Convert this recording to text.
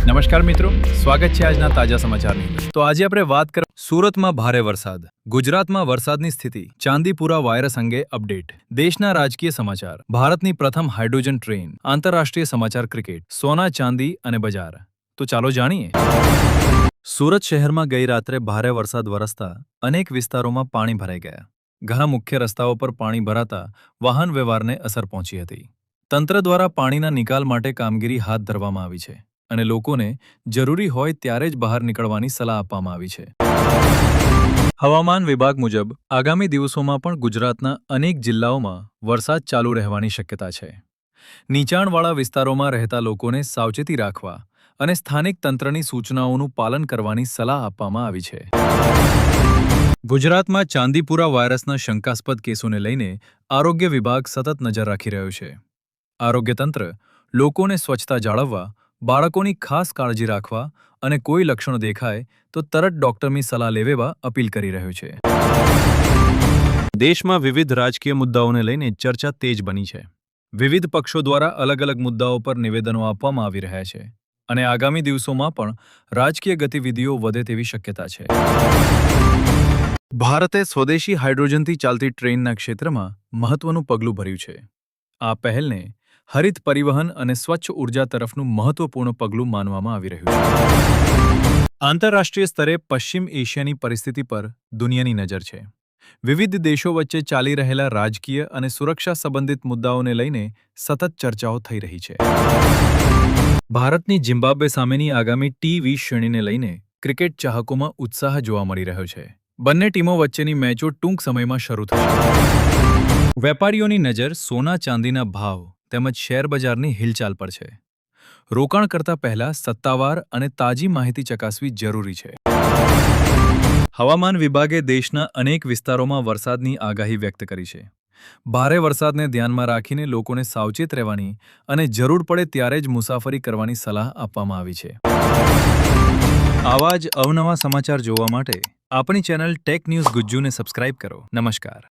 નમસ્કાર મિત્રો, સ્વાગત છે આજના તાજા સમાચારની અંદર। તો આજે આપણે વાત કરીએ સુરતમાં ભારે વરસાદ, ગુજરાતમાં વરસાદની સ્થિતિ, ચાંદીપુરા વાયરસ અંગે અપડેટ, દેશના રાજકીય સમાચાર, ભારતની પ્રથમ હાઇડ્રોજન ટ્રેન, આંતરરાષ્ટ્રીય સમાચાર, ક્રિકેટ, સોના ચાંદી અને બજાર। તો ચાલો જાણીએ। સુરત શહેરમાં ગઈ રાત્રે ભારે વરસાદ વરસતા અનેક વિસ્તારોમાં પાણી ભરાઈ ગયા। ઘણા મુખ્ય રસ્તાઓ પર પાણી ભરાતા વાહન વ્યવહારને અસર પહોંચી હતી। તંત્ર દ્વારા પાણીના નિકાલ માટે કામગીરી હાથ ધરવામાં આવી છે અને લોકોને જરૂરી હોય ત્યારે જ બહાર નીકળવાની સલાહ આપવામાં આવી છે। હવામાન વિભાગ મુજબ આગામી દિવસોમાં પણ ગુજરાતના અનેક જિલ્લાઓમાં વરસાદ ચાલુ રહેવાની શક્યતા છે। નીચાણવાળા વિસ્તારોમાં રહેતા લોકોને સાવચેતી રાખવા અને સ્થાનિક તંત્રની સૂચનાઓનું પાલન કરવાની સલાહ આપવામાં આવી છે। ગુજરાતમાં ચાંદીપુરા વાયરસના શંકાસ્પદ કેસોને લઈને આરોગ્ય વિભાગ સતત નજર રાખી રહ્યો છે। આરોગ્ય તંત્ર લોકોને સ્વચ્છતા જાળવવા, બાળકોની ખાસ કાળજી રાખવા અને કોઈ લક્ષણો દેખાય તો તરત ડોક્ટરની સલાહ લેવા અપીલ કરી રહ્યું છે। દેશમાં વિવિધ રાજકીય મુદ્દાઓને લઈને ચર્ચા તેજ બની છે। વિવિધ પક્ષો દ્વારા અલગ અલગ મુદ્દાઓ પર નિવેદનો આપવામાં આવી રહ્યા છે અને આગામી દિવસોમાં પણ રાજકીય ગતિવિધિઓ વધે તેવી શક્યતા છે। ભારતે સ્વદેશી હાઇડ્રોજનથી ચાલતી ટ્રેનના ક્ષેત્રમાં મહત્વનું પગલું ભર્યું છે। આ પહેલને હરિત પરિવહન અને સ્વચ્છ ઉર્જા તરફનું મહત્વપૂર્ણ પગલું માનવામાં આવી રહ્યું છે। આંતરરાષ્ટ્રીય સ્તરે પશ્ચિમ એશિયાની પરિસ્થિતિ પર દુનિયાની નજર છે। વિવિધ દેશો વચ્ચે ચાલી રહેલા રાજકીય અને સુરક્ષા સંબંધિત મુદ્દાઓને લઈને સતત ચર્ચાઓ થઈ રહી છે। ભારતની ઝિમ્બાબ્વે સામેની આગામી ટી20 શ્રેણીને લઈને ક્રિકેટ ચાહકોમાં ઉત્સાહ જોવા મળી રહ્યો છે। બંને ટીમો વચ્ચેની મેચો ટૂંક સમયમાં શરૂ થશે। વેપારીઓની નજર સોના ચાંદીના ભાવ તેમજ શેરબજારની હિલચાલ પર છે। રોકાણ કરતા પહેલા સત્તાવાર અને તાજી માહિતી ચકાસવી જરૂરી છે। હવામાન વિભાગે દેશના અનેક વિસ્તારોમાં વરસાદની આગાહી વ્યક્ત કરી છે। ભારે વરસાદને ધ્યાનમાં રાખીને લોકોને સાવચેત રહેવાની અને જરૂર પડે ત્યારે જ મુસાફરી કરવાની સલાહ આપવામાં આવી છે। આવા જ અવનવા સમાચાર જોવા માટે આપણી ચેનલ ટેક ન્યૂઝ ગુજ્જુને સબસ્ક્રાઇબ કરો। નમસ્કાર।